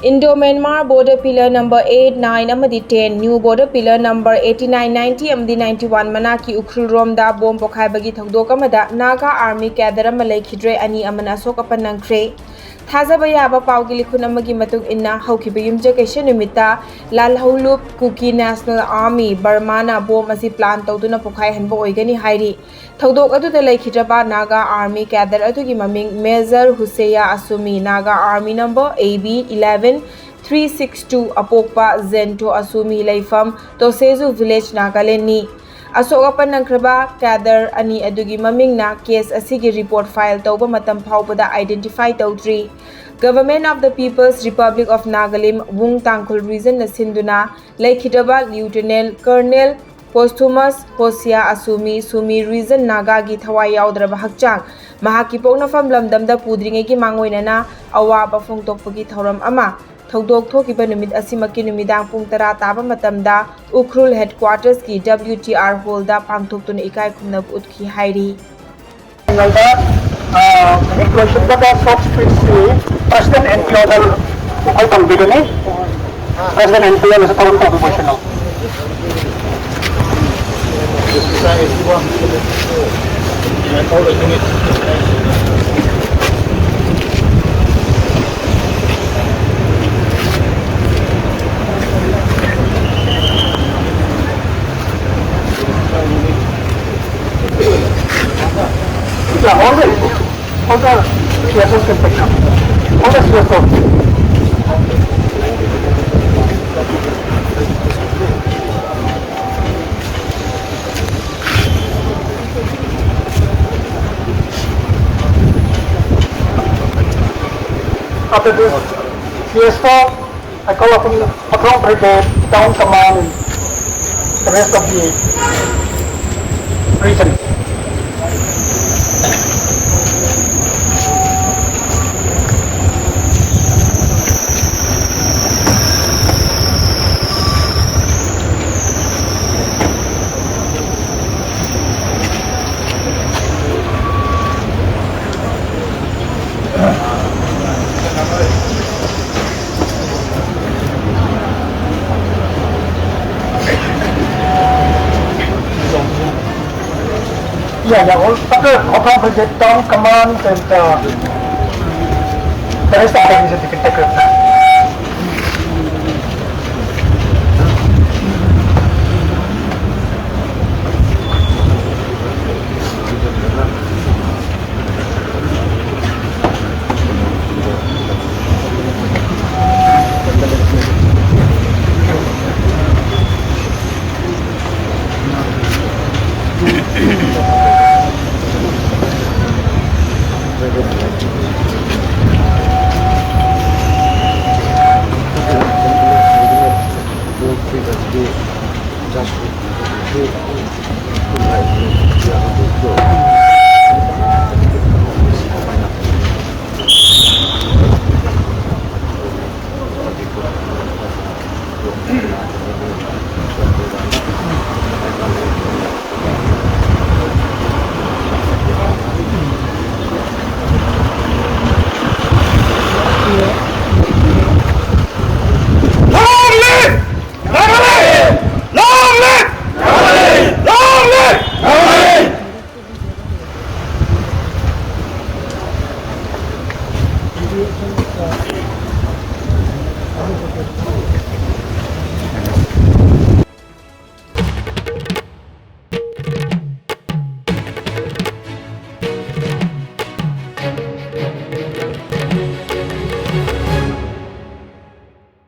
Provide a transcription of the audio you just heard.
Indo-Myanmar border pillar number 8, 9 amadi 10, new border pillar number 89, 90 amadi 91 manaki ukrul romda bom pokhaibagi thogdok amada Naga Army cadre ama laikhidre ani amana asok apanangkhre. Thazaba yaba paugi likhun amagi matung inna haukiba yumjakesha numita Lalhaulup Kuki National Army Burmana bom asi plan tawduna pokhai hanba oigani hairi. Thogdok aduda laikhidraba Naga Army cadre adugi maming Major Huseya Asumi Naga Army number AB 11 362 Apokpa Zento Asumi Laifam Tosezu Village Nagaland ni Asokapan nangkraba cadre ani adugi maming na case asigi report file tawba matam phawbada identify tawdri. Government of the People's Republic of Nagalim Wung Tangkhul region na sinduna laikhidaba Lieutenant Colonel Posthumous Hosia Asumi Sumi region Naga gi thawai yaudraba hakchang mahaki poknafam lamdamda pudringe gi mangoinana awaba phongtokpagi thoram ama Thogdok thokiba numit asimaki numidang pung tara taba matamda Ukrul headquarters ki WTR hall da pangthoktuna ikai khumna utkhi hairi. President NPO ay pang-bigani. President NPO na sa tawag ng proportional. Yeah, all the CSOs can pick up. All the CSOs. After this CSO, I call up Patrol Brigade, Town Command, and the rest of the region. Yeah, all Patrol Brigade, Town Command, and the rest of the region you can take it.